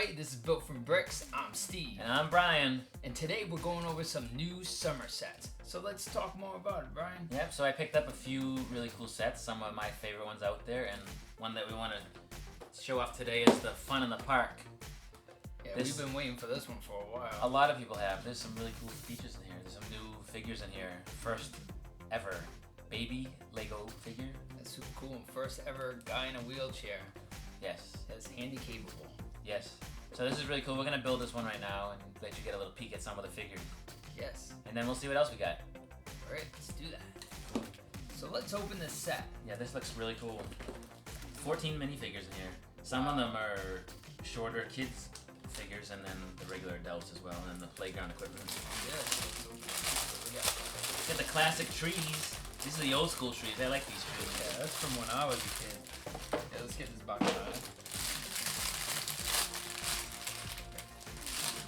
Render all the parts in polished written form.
Alright, this is Built from Bricks. I'm Steve. And I'm Brian. And today we're going over some new summer sets. So let's talk more about it, Brian. Yep, so I picked up a few really cool sets, some of my favorite ones out there, and one that we want to show off today is the Fun in the Park. Yeah, we've been waiting for this one for a while. A lot of people have. There's some really cool features in here. There's some new figures in here. First ever baby Lego figure. That's super cool. And first ever guy in a wheelchair. Yes. That's handy capable. Yes. So this is really cool. We're going to build this one right now and let you get a little peek at some of the figures. Yes. And then we'll see what else we got. Alright, let's do that. So let's open this set. Yeah, this looks really cool. 14 minifigures in here. Some of them are shorter kids figures and then the regular adults as well, and then the playground equipment. Yes. So we got. Get the classic trees. These are the old school trees. I like these trees. Yeah, that's from when I was a kid. Yeah, let's get this box out.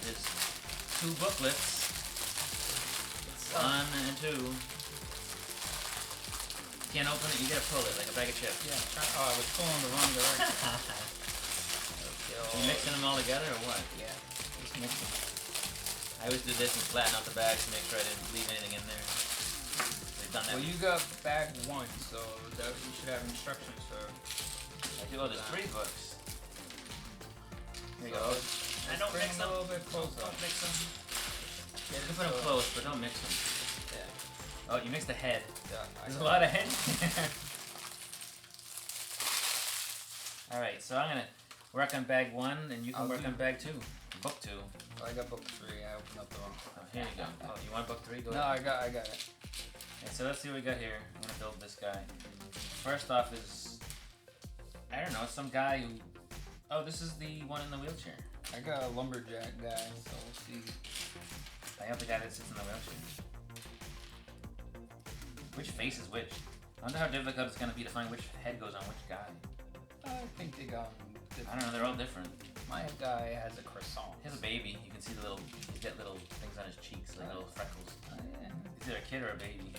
There's two booklets. One and two. You can't open it, you gotta pull it like a bag of chips. Yeah, I was pulling the wrong direction. You mixing them all together or what? Yeah, just mix them. I always do this and flatten out the bags to make sure I didn't leave anything in there. They've done that. Well, you got bag one, so that you should have instructions for. I do. Oh, there's 3 books. There you go. I don't Bring mix them them. a little bit closer. Don't mix them. Yeah, You can put them close, but don't mix them. Yeah. Oh, you mixed the head. Yeah. There's a lot of head. Alright, so I'm going to work on bag 1, and you can work on bag 2. Book 2. Oh, I got book 3. I opened up the wrong. Oh, here you go. Oh, you want book 3? Go No, ahead. I got it. Okay, so let's see what we got here. I'm going to build this guy. First off is, I don't know, some guy who... Oh, this is the one in the wheelchair. I got a lumberjack guy, so we'll see. I have the guy that sits in the wheelchair. Which face is which? I wonder how difficult it's going to be to find which head goes on which guy. I think they got I don't know, they're all different. My guy has a croissant. He has a baby. You can see the little, he's got little things on his cheeks, like little freckles. Oh, yeah. It's either a kid or a baby.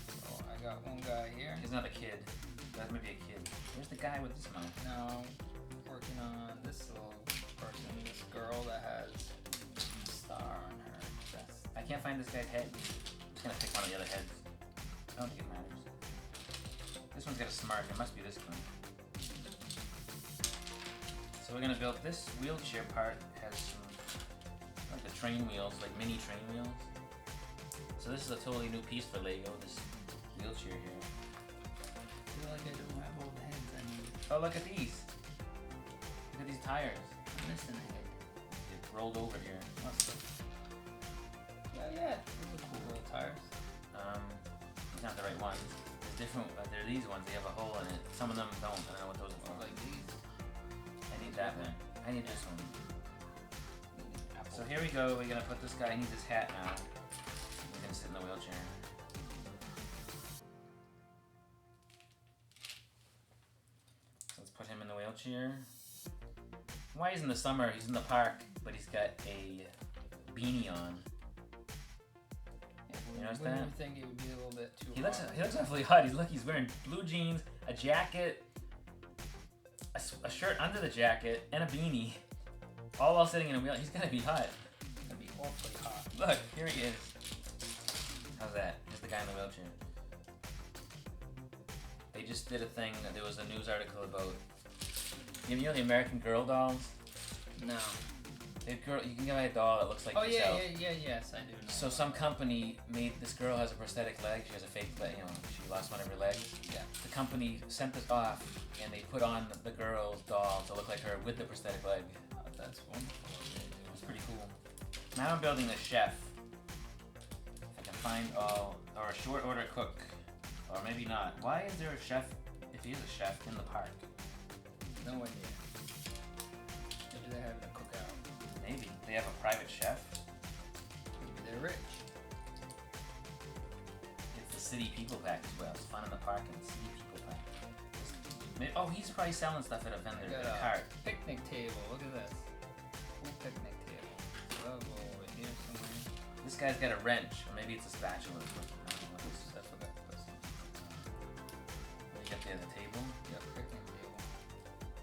So I got one guy here. He's not a kid. That might be a kid. Where's the guy with this mouth? Now, working on this little person, this girl that has a star on her chest. I can't find this guy's head. I'm just gonna pick one of the other heads. I don't think it matters. This one's got a smart. It must be this one. So we're gonna build this wheelchair part. Has some like the train wheels, like mini train wheels. So this is a totally new piece for Lego. This wheelchair here. I feel like I don't have all the heads I need. Oh, look at these. Look at these tires. I'm missing a head. It rolled over here. Yeah. Those are cool little tires. These aren't the right ones. There's different. They're these ones. They have a hole in it. Some of them don't. I don't know what those are for. Like these. I need that one. I need this one. So here we go. We're gonna put this guy. He needs his hat now. He's gonna sit in the wheelchair. So let's put him in the wheelchair. Why he's in the summer? He's in the park, but he's got a beanie on. You notice that? I think it would be a little bit too He looks hot. awfully hot. He's wearing blue jeans, a jacket, a shirt under the jacket, and a beanie. All while sitting in a wheel. He's gonna be hot. It's gonna be awfully hot. Look, here he is. How's that? Just the guy in the wheelchair. They just did a thing. There was a news article about. You know the American Girl dolls? No. You can buy a doll that looks like yourself. Yes, I do know. So some company made this girl has a prosthetic leg. She has a fake leg. You know, she lost one of her legs. Yeah. The company sent this off, and they put on the girl's doll to look like her with the prosthetic leg. Oh, that's wonderful. It was pretty cool. Now I'm building a chef. If I can find or a short order cook, or maybe not. Why is there a chef? If he is a chef in the park, No idea. Maybe they're having a cookout. maybe they have a private chef. Maybe they're rich. It's the City People Pack as well. It's fun in the park and City People Pack. Oh, he's probably selling stuff at a vendor, Got at a cart. picnic table. Look at this. Cool picnic table. So that'll go over here somewhere. This guy's got a wrench, or maybe it's a spatula. I don't know what this is. I forgot to put some. What do you got there? The table? Yep, picnic table.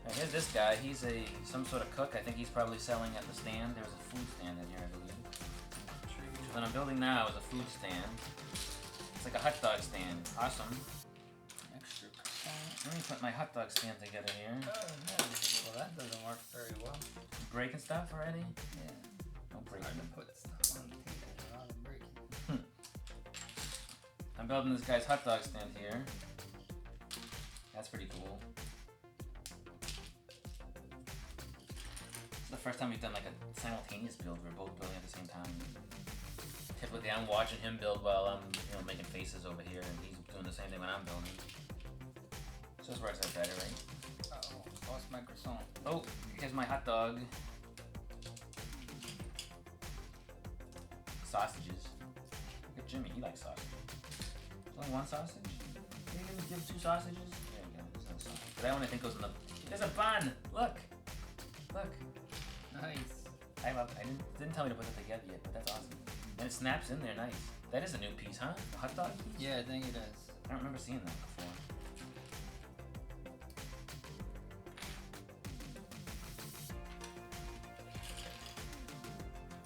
Right, here's this guy. He's some sort of cook. I think he's probably selling at the stand. There's a food stand in here, I believe. So what I'm building now is a food stand. It's like a hot dog stand. Awesome. Extra. Let me put my hot dog stand together here. Oh, no. Well, that doesn't work very well. Breaking stuff already? Yeah. Don't break Hard it. to put stuff on the table without it breaking. I'm building this guy's hot dog stand here. That's pretty cool. It's the first time we've done like a simultaneous build. We're both building at the same time. Typically, I'm watching him build while I'm, making faces over here, and he's doing the same thing when I'm building. So this works out better, right? Uh-oh, lost my croissant. Oh, here's my hot dog. Sausages. Look at Jimmy, he likes sausages. Only one sausage? Can you give him 2 sausages? There you go, there's no sausage. But that one I think goes in the... There's a bun! Look! Look! Nice. I didn't tell me to put it together yet, but that's awesome. And it snaps in there nice. That is a new piece, huh? A hot dog piece? Yeah, I think it is. I don't remember seeing that before.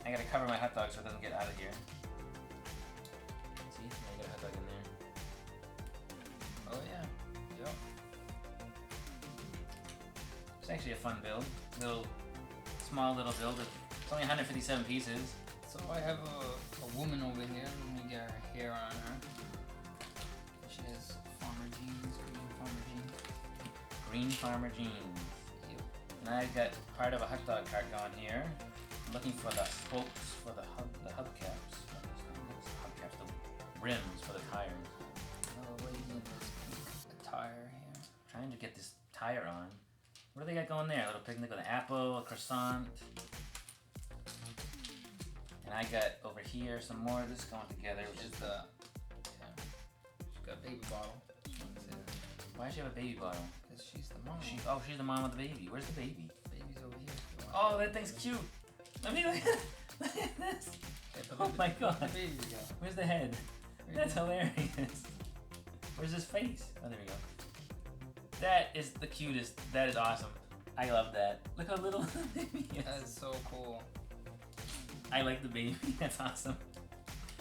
I gotta cover my hot dog so it doesn't get out of here. See? Now you got a hot dog in there. Oh yeah. Yep. It's actually a fun build. Small little build. It's only 157 pieces. So I have a woman over here. Let me get her hair on her. She has farmer jeans, green farmer jeans. Green farmer jeans. Yep. And I got part of a hot dog cart going here. I'm looking for the spokes for the hubcaps. Hubcaps, the rims for the tires. Oh, lady in this pink attire here. Trying to get this tire on. What do they got going there? A little picnic with an apple, a croissant. And I got over here some more of this going together, which is the... Yeah. She's got a baby bottle. Why does she have a baby bottle? Because she's the mom. She's the mom of the baby. Where's the baby? Baby's over here. Oh, that thing's cute. Let me look at this. Oh my god. The baby go. Where's the head? That's hilarious. Where's his face? Oh, there we go. That is the cutest. That is awesome. I love that. Look how little the baby is. That is so cool. I like the baby. That's awesome.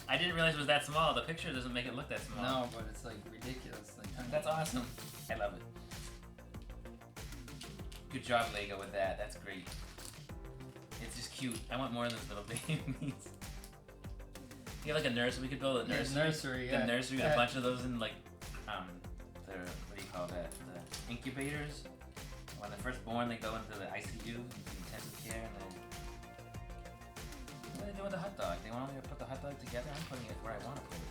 I didn't realize it was that small. The picture doesn't make it look that small. No, but it's like ridiculous. That's awesome. I love it. Good job, Lego, with that. That's great. It's just cute. I want more of those little babies. You have like a nursery. We could build a nursery. Yeah, nursery, yeah. The nursery with a bunch of those in like, the, what do you call that? The incubators. When they're first born, they go into the ICU, into intensive care, and then... What are they doing with the hot dog? They want me to put the hot dog together? I'm putting it where I want to put it.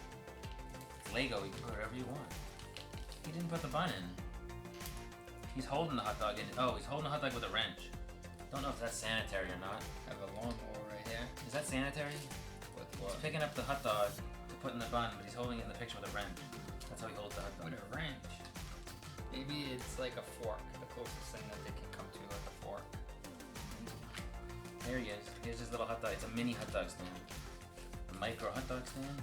It's Lego, you can put it wherever you want. He didn't put the bun in. He's holding the hot dog in. Oh, he's holding the hot dog with a wrench. Don't know if that's sanitary or not. I have a lawnmower right here. Is that sanitary? With what? He's picking up the hot dog to put in the bun, but he's holding it in the picture with a wrench. That's how he holds the hot dog. With a wrench. Maybe it's like a fork. The closest thing that they can come to, like a fork. There he is. Here's his little hot dog. It's a mini hot dog stand. A micro hot dog stand.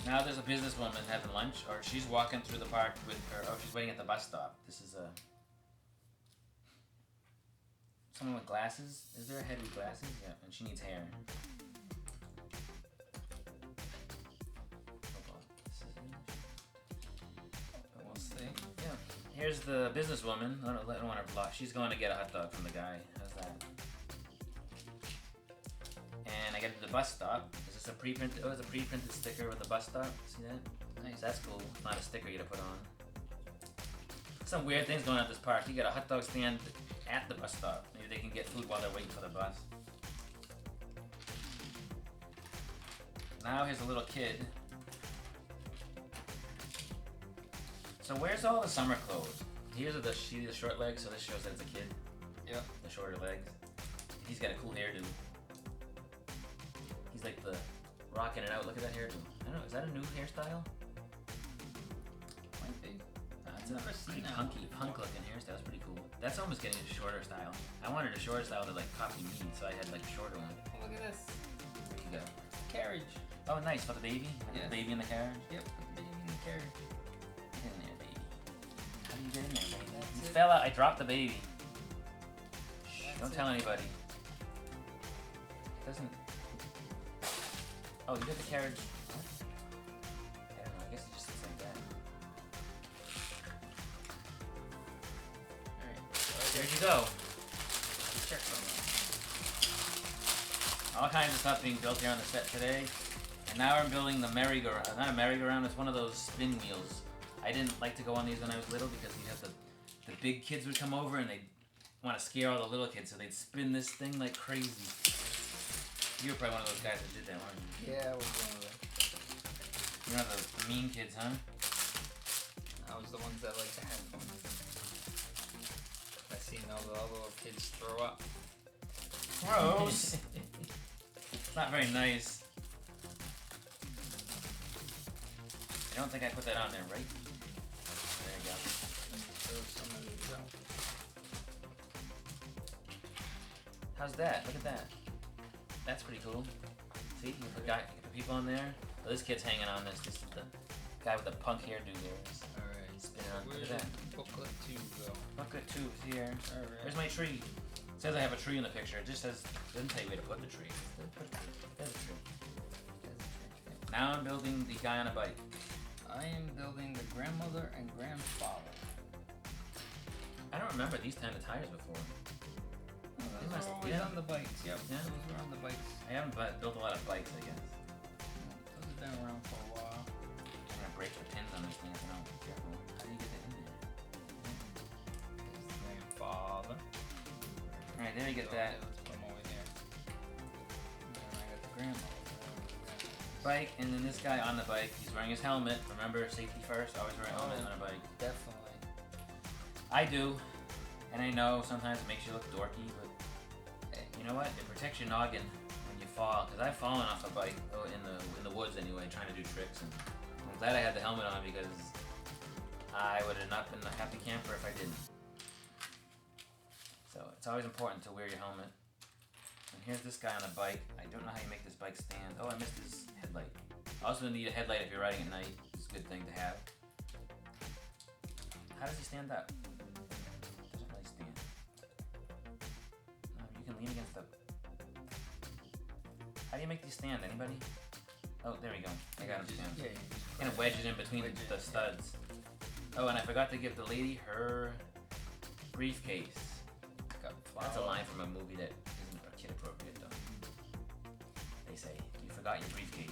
Now there's a businesswoman having lunch, or she's walking through the park with her. Oh, she's waiting at the bus stop. This is a someone with glasses. Is there a head with glasses? Yeah, and she needs hair. We'll see. Yeah. Here's the businesswoman. I don't want her block. She's going to get a hot dog from the guy. How's that? And I get to the bus stop. Is this a pre-printed? Oh, it's a pre-printed sticker with the bus stop. See that? Nice. That's cool. It's not a sticker you to put on. Some weird things going on at this park. You got a hot dog stand at the bus stop. Maybe they can get food while they're waiting for the bus. Now here's a little kid. So where's all the summer clothes? Here's the short legs, so this shows that it's a kid. Yep. The shorter legs. He's got a cool hairdo. He's like the rocking it out. Look at that hairdo. I don't know. Is that a new hairstyle? Might be. It's a pretty punk looking hairstyle. It's pretty cool. That's almost getting a shorter style. I wanted a shorter style to like copy me, so I had like a shorter one. Oh, look at this. Where you go? Carriage. Oh, nice. For the baby? Yeah. The baby in the carriage? Yep, put the baby in the carriage. Get in there, baby. How do you get in there, baby. That's You it. fell out. I dropped the baby. Shh, That's don't it. tell anybody. Doesn't. Oh, you got the carriage. What? I don't know. I guess it just looks like that. Alright. There you go. Check some All kinds of stuff being built here on the set today. And now I'm building the merry-go-round. Not a merry-go-round, it's one of those spin wheels. I didn't like to go on these when I was little because you have the big kids would come over and they'd want to scare all the little kids, so they'd spin this thing like crazy. You were probably one of those guys that did that, weren't you? Yeah, I was one of them. You're one of the mean kids, huh? I was the ones that like to have fun. I seen all the other little kids throw up. Gross! It's not very nice. I don't think I put that on there, right? There you go. Throw some of these out. How's that? Look at that. That's pretty cool. See, you put people on there. Oh, this kid's hanging on this. This is the guy with the punk hairdo there. Alright. Spin on. Look Where's at that. the booklet 2 go? Bucket 2 is here. Alright. Where's my tree? It says I have a tree in the picture. It just says, doesn't tell you where to put the tree. There's a tree. Now I'm building the guy on a bike. I am building the grandmother and grandfather. I don't remember these kind of tires before. Oh, They those must- are always yeah. on the bikes. Yep. Yeah. Those were on the bikes. I haven't built a lot of bikes, I guess. Those have been around for a while. I'm gonna break the pins on this thing. No, careful. How do you get that in there? There's the grandfather. Alright, there you get So, that. Let's put them over here. And then I got the grandmother. Bike, and then this guy on the bike, he's wearing his helmet. Remember, safety first, always wear a helmet on a bike. Definitely. I do, and I know sometimes it makes you look dorky, but hey, you know what? It protects your noggin when you fall. Because I've fallen off a bike in the woods anyway, trying to do tricks, and I'm glad I had the helmet on because I would have not been a happy camper if I didn't. So it's always important to wear your helmet. And here's this guy on a bike. I don't know how you make this bike stand. Oh, I missed his headlight. Also need a headlight if you're riding at night. It's a good thing to have. How does he stand up? Doesn't really stand. No, you can lean against the... How do you make these stand? Anybody? Oh, there we go. I got him stand. Yeah, Kind of wedge it in between Wedge it, the studs. Oh, and I forgot to give the lady her briefcase. got That's a flour. line from a movie that isn't kid appropriate though. They say, you forgot your briefcase.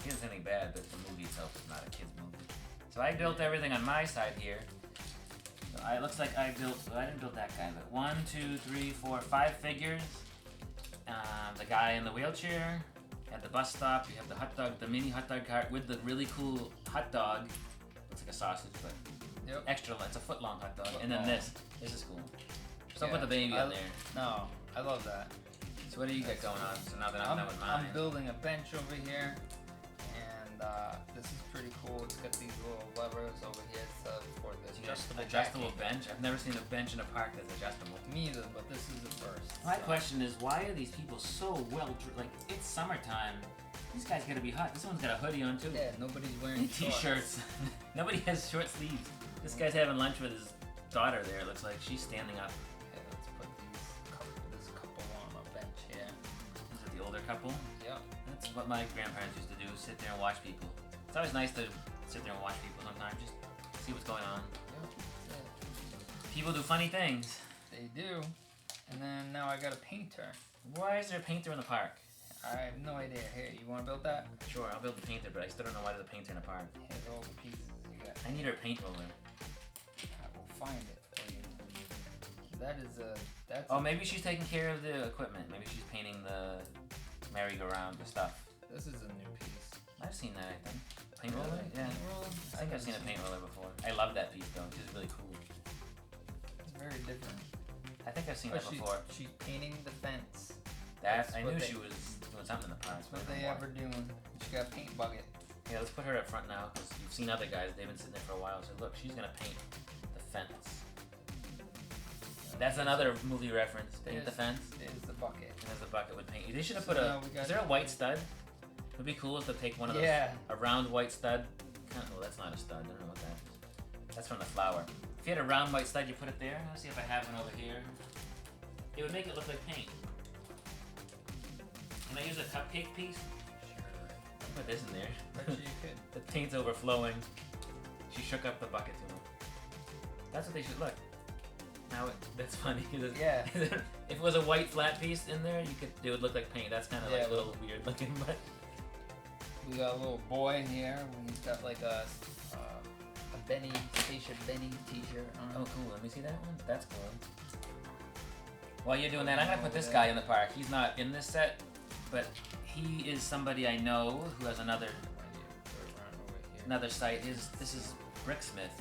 It isn't anything bad, but the movie itself is not a kid's movie. So I built everything on my side here. So it looks like I built, well, I didn't build that guy, but 1, 2, 3, 4, 5 figures. The guy in the wheelchair. At the bus stop, you have the hot dog, the mini hot dog cart with the really cool hot dog. Looks like a sausage, but Yep. extra long. It's a foot long hot dog. Foot And then long. this is cool. So Yeah, put the baby on there. No, I love that. So what do you got going on? So now that I'm done with mine. I'm building a bench over here, and this is pretty cool. It's got these little levers over here for the You got adjustable adjustable backing. bench. I've never seen a bench in a park that's adjustable. Me either, but this is the first. My so. question is, why are these people so like it's summertime? These guys gotta be hot. This one's got a hoodie on too. Yeah, nobody's wearing And t-shirts. Nobody has short sleeves. This guy's having lunch with his daughter there. It looks like she's standing up. Okay, let's put this couple on a bench here. Is it the older couple? Yep. That's what my grandparents used to do, sit there and watch people. It's always nice to sit there and watch people sometimes, just see what's going on. Yep. That's it. People do funny things. They do. And then now I got a painter. Why is there a painter in the park? I have no idea. Here, you want to build that? Sure, I'll build the painter, but I still don't know why there's a painter in a park. Here's all the pieces you got. I need her paint roller. I will find it for you. That is a. That's. Oh, maybe she's taking care of the equipment. Maybe she's painting the merry-go-round, the stuff. This is a new piece. I've seen that, I think. Paint roller? Yeah. Paint roller? I think I've seen a paint roller before. I love that piece though, which is really cool. It's very different. I think I've seen Oh, that before. she's painting the fence. That That's I what knew they- she was doing something in the park. That's what they ever doing. She got a paint bucket. Yeah, let's put her up front now, because you've seen other guys, they've been sitting there for a while, so look, she's gonna paint the fence. That's another movie reference, paint the fence. There's the bucket. And there's a bucket with paint. They should have So put now we got- is there a white stud? It would be cool if they take one of those, Yeah. a round white stud. Well, that's not a stud, I don't know what that is. That's from the flower. If you had a round white stud, you put it there. Let's see if I have one over here. It would make it look like paint. Can I use a cupcake piece? Sure. I'll put this in there. Bet you could. The paint's overflowing. She shook up the bucket to him. That's what they should look. Now that's funny because Yeah. if it was a white flat piece in there, it would look like paint. That's kind of like a little weird looking, but We got a little boy here. He's got like a Benny, Stacia Benny t-shirt on. oh cool. Let me see that one. That's cool. While you're doing that, I'm gonna put this guy in the park. He's not in this set, but he is somebody I know who has another site. This is BrickSmith,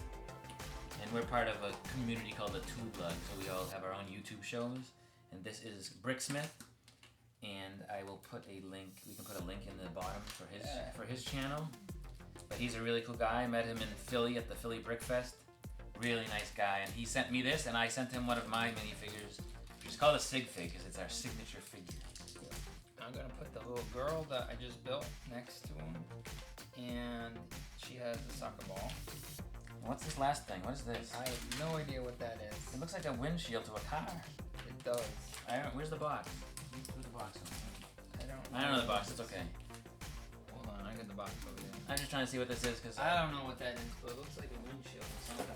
and we're part of a community called the Tool Blog, so we all have our own YouTube shows. And this is BrickSmith, and I will put a link. We can put a link in the bottom for his channel. But he's a really cool guy. I met him in Philly at the Philly Brick Fest. Really nice guy, and he sent me this, and I sent him one of my minifigures. It's called a sig fig because it's our signature figure. I'm gonna put the little girl that I just built next to him, and she has a soccer ball. What's this last thing? What is this? I have no idea what that is. It looks like a windshield to a car. It does. Where's the box? Where's the box? I don't know the box. It's okay. Hold on, I got the box over there. I'm just trying to see what this is because I don't know what that is, but it looks like a windshield or something.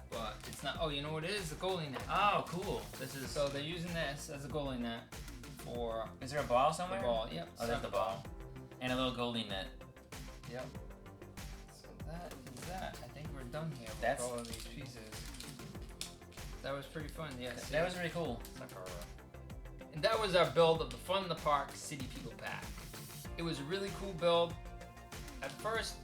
But it's not. Oh, you know what it is? A goalie net. Oh, cool. This is. So they're using this as a goalie net for. Is there a ball somewhere? The ball. Yep. Oh, there's the ball. And a little goalie net. Yep. So that is that. I think we're done here with That's all of these pieces. That was pretty fun. Yeah. That was really cool. And that was our build of the Fun in the Park City People Pack. It was a really cool build. At first,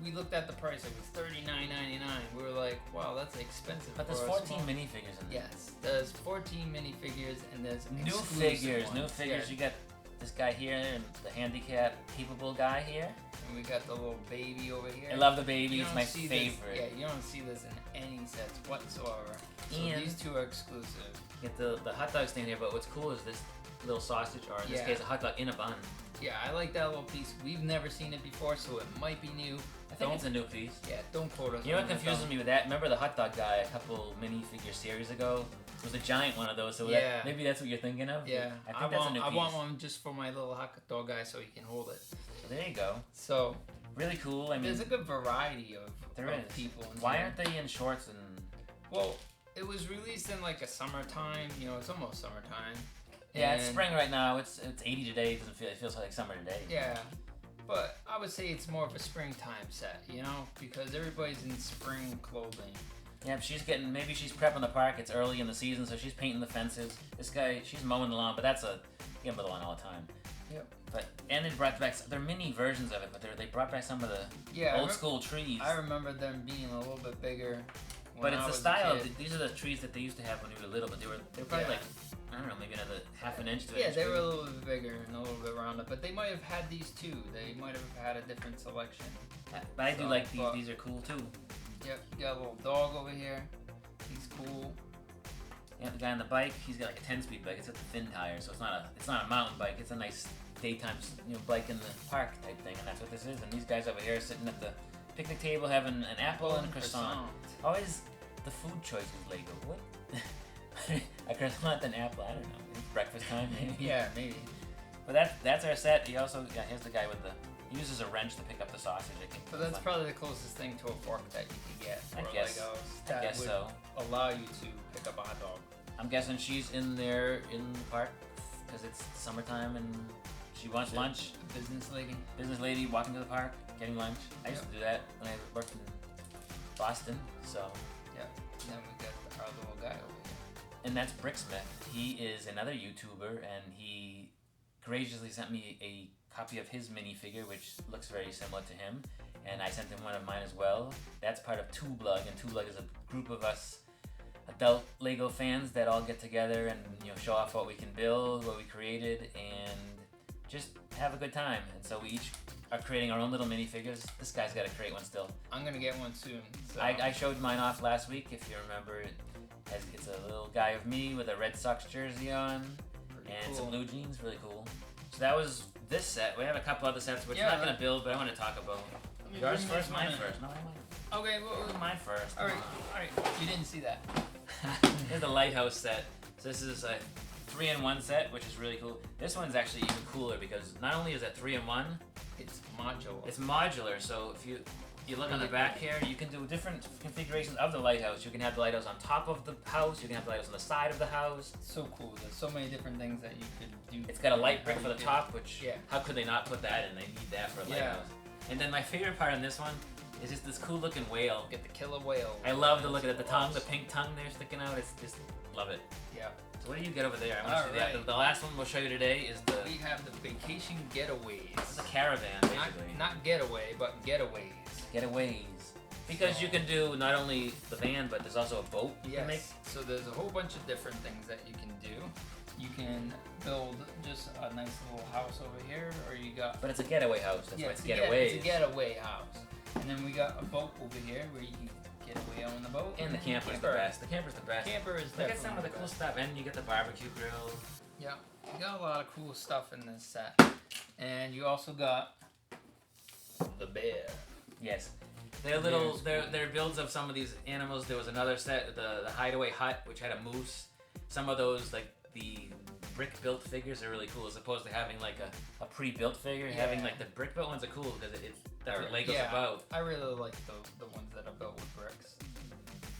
we looked at the price. It was $39.99. We were like, wow, that's expensive. But there's for 14 small... minifigures in there. Yes, there's 14 minifigures and there's New figures. Yeah. You got this guy here and the handicap capable guy here. And we got the little baby over here. I love the baby. You It's don't my see favorite. This, you don't see this in any sets whatsoever. So And these two are exclusive. Get the hot dog stand here, but what's cool is this little sausage, or in this case, a hot dog in a bun. Yeah, I like that little piece. We've never seen it before, so it might be new. I think it's a new piece. Yeah, don't quote us. You know what confuses me with that? Remember the hot dog guy a couple minifigure series ago? It was a giant one of those, so maybe that's what you're thinking of? Yeah, I think that's a new piece. I want one just for my little hot dog guy so he can hold it. There you go. So, really cool. I mean, there's a good variety of people. Why aren't they in shorts and... Well, it was released in like a summertime, it's almost summertime. Yeah, it's spring right now. It's 80 today. It feels like summer today. Yeah, but I would say it's more of a springtime set, because everybody's in spring clothing. Yeah, maybe she's prepping the park. It's early in the season, so she's painting the fences. This guy, she's mowing the lawn, but you can mow the lawn all the time. Yep. And they brought back, they're mini versions of it, but they brought back some of the old school trees. I remember them being a little bit bigger. But it's the style. These are the trees that they used to have when we were little, but they were probably like, I don't know, maybe another half an inch to an inch. Yeah, they were a little bit bigger and a little bit rounder, but they might have had these too. They might have had a different selection. But I do like these. These are cool too. Yep, you got a little dog over here. He's cool. Yeah, the guy on the bike, he's got like a 10-speed bike. It's got the thin tire, so it's not a mountain bike. It's a nice daytime, bike in the park type thing, and that's what this is. And these guys over here are sitting at the picnic table having an apple and a croissant. Always the food choices, Lego. What? A croissant and apple? I don't know. It's breakfast time, maybe. Yeah, maybe. But that's our set. He also here's the guy with he uses a wrench to pick up the sausage. But that's probably the closest thing to a fork that you can get for Legos. I guess so. Allow you to pick up a hot dog. I'm guessing she's in there in the park because it's summertime and she wants lunch. A business lady. Business lady walking to the park, getting lunch. I used to do that when I worked in Boston. So. Yeah. Then we got our little guy over here. And that's BrickSmith. He is another YouTuber, and he graciously sent me a copy of his minifigure, which looks very similar to him, and I sent him one of mine as well. That's part of Tool Blog, and Tool Blog is a group of us adult Lego fans that all get together and show off what we can build, what we created, and just have a good time. And so we each are creating our own little minifigures. This guy's got to create one still. I'm gonna get one soon. So. I showed mine off last week, if you remember. It's a little guy of me with a Red Sox jersey on, and some blue jeans, really cool. So that was this set. We have a couple other sets which we're not going to build, but I want to talk about. Yours first, mine first. No, mine. Okay, well, Mine first. all right. You didn't see that. Here's the lighthouse set. So this is a 3-in-1 set, which is really cool. This one's actually even cooler because not only is it 3-in-1, It's modular. it's modular. So if you look on the back here, you can do different configurations of the lighthouse. You can have the lighthouse on top of the house. You can have the lighthouse on the side of the house. So cool. There's so many different things that you could do. It's got a light brick for the top, which Yeah. how could they not put that in? They need that for a Yeah. lighthouse. And then my favorite part on this one is just this cool looking whale. Get the killer whale. I love the look at the tongue, the pink tongue there sticking out. It's just love it. Yeah. So what do you get over there? I want to see Alright. the last one we'll show you today is the We have the vacation getaways. it's a caravan basically. Not getaway, but getaways. Getaways. Because you can do not only the van, but there's also a boat you can make. Yes. So there's a whole bunch of different things that you can do. You can build just a nice little house over here, or you got But it's a getaway house. That's why it's it's getaways. a getaway house. And then we got a boat over here where you can get away on the boat. And the camper's the best. The camper's the best. Camper is Look at definitely some of the cool best. stuff, and you get the barbecue grill. Yeah, you got a lot of cool stuff in this set. And you also got the bear. Yes. They're little. They're builds of some of these animals. There was another set, the hideaway hut, which had a moose. Some of those, like the brick built figures, are really cool. As opposed to having like a pre-built figure, having Yeah. like the brick built ones are cool because that's what Lego's Yeah, about. I really like the ones that are built with bricks.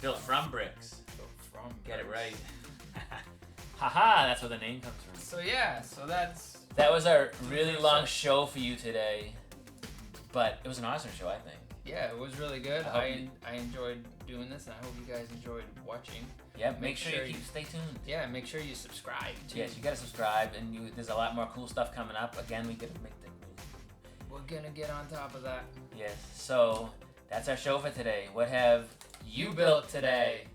Built from bricks. Built from Get it bricks. right. Haha, that's where the name comes from. So yeah, so that's That was our really long show for you today, but it was an awesome show, I think. yeah, it was really good. I hope I enjoyed doing this, and I hope you guys enjoyed watching. Yep. Make Make sure sure you you- stay tuned. Yeah, make sure you subscribe too. Yes, you gotta subscribe, and there's a lot more cool stuff coming up. Again, we gotta make the. We're gonna get on top of that. Yes. So that's our show for today. What have you built today?